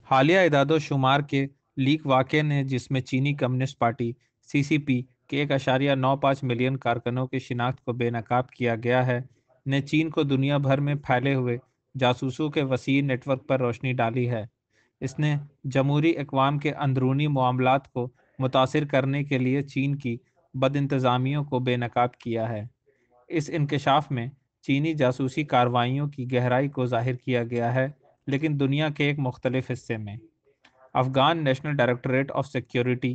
हालिया इदाद-ओ-शुमार के लीक वाक़ये ने जिसमें चीनी कम्युनिस्ट पार्टी सीसीपी के 1.95 मिलियन कारकुनों की शिनाख्त को बेनकाब किया गया है, ने चीन को दुनिया भर में फैले हुए जासूसों के वसीह नेटवर्क पर रोशनी डाली है। इसने जमहूरी अक़वाम के अंदरूनी मामलात को मुतासिर करने के लिए चीन की बदइंतज़ामियों को बेनकाब किया है। इस इंकशाफ में चीनी जासूसी कार्रवाइयों की गहराई को ज़ाहिर किया गया है, लेकिन दुनिया के एक मुख्तलिफ हिस्से में। Afghan national directorate of security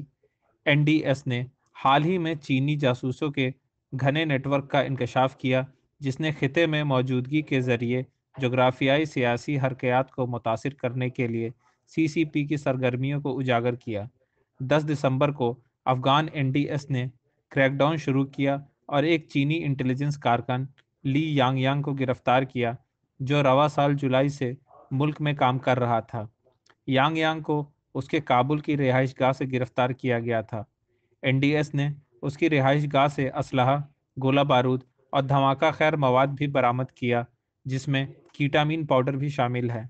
(NDS) ने हाल ही में चीनी जासूसों के घने नेटवर्क का इंकशाफ किया, जिसने खिते में मौजूदगी के ज़रिए जोग्राफियाई सियासी हरकयात को मुतासिर करने के लिए सीसीपी की सरगर्मियों को उजागर किया। 10 दिसंबर को अफ़गान एनडीएस ने क्रैकडाउन शुरू किया और एक चीनी इंटेलिजेंस कारकुन ली यांगयांग को गिरफ्तार किया, जो रवा साल जुलाई से मुल्क में काम कर रहा था। यांग यांग को उसके काबुल की रिहाइशगाह से गिरफ्तार किया गया था। एनडीएस ने उसकी रिहाइशगाह से असलहा, गोला बारूद और धमाका खैर मवाद भी बरामद किया, जिसमें कीटामीन पाउडर भी शामिल है।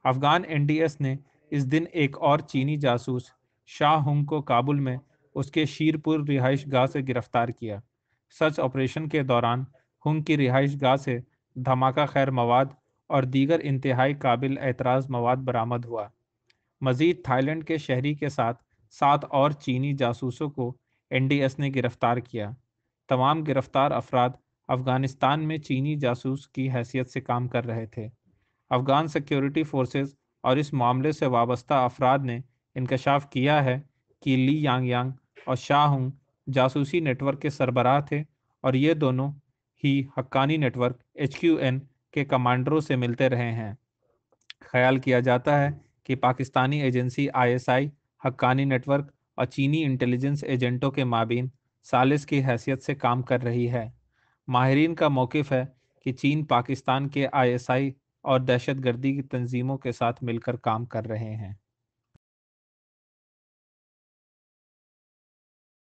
अफगान एनडीएस ने इस दिन एक और चीनी जासूस शाह हुंग को काबुल में उसके शीरपुर रिहाइशगाह से गिरफ्तार किया। सर्च ऑपरेशन के दौरान हुंग की रिहाइशगाह से धमाका खैर मवाद और दीगर इंतहाई काबिल एतराज़ मवाद बरामद हुआ। मजीद थाईलैंड के शहरी के साथ 7 और चीनी जासूसों को एनडीएस ने गिरफ्तार किया। तमाम गिरफ्तार अफराद अफगानिस्तान में चीनी जासूस की हैसियत से काम कर रहे थे। अफगान सिक्योरिटी फोर्सेस और इस मामले से वाबस्ता अफराद ने इंकशाफ किया है कि ली यांगयांग और शाहूंग जासूसी नेटवर्क के सरबराह थे और ये दोनों ही हक्कानी नेटवर्क HQN के कमांडरों से मिलते रहे हैं। ख्याल किया जाता है कि Pakistani agency ISI Haqqani network और चीनी इंटेलिजेंस एजेंटों के माबीन सालिस की हैसियत से काम कर रही है। माहिरीन का मौक़िफ़ है कि चीन पाकिस्तान के ISI और दहशतगर्दी की तंजीमों के साथ मिलकर काम कर रहे हैं।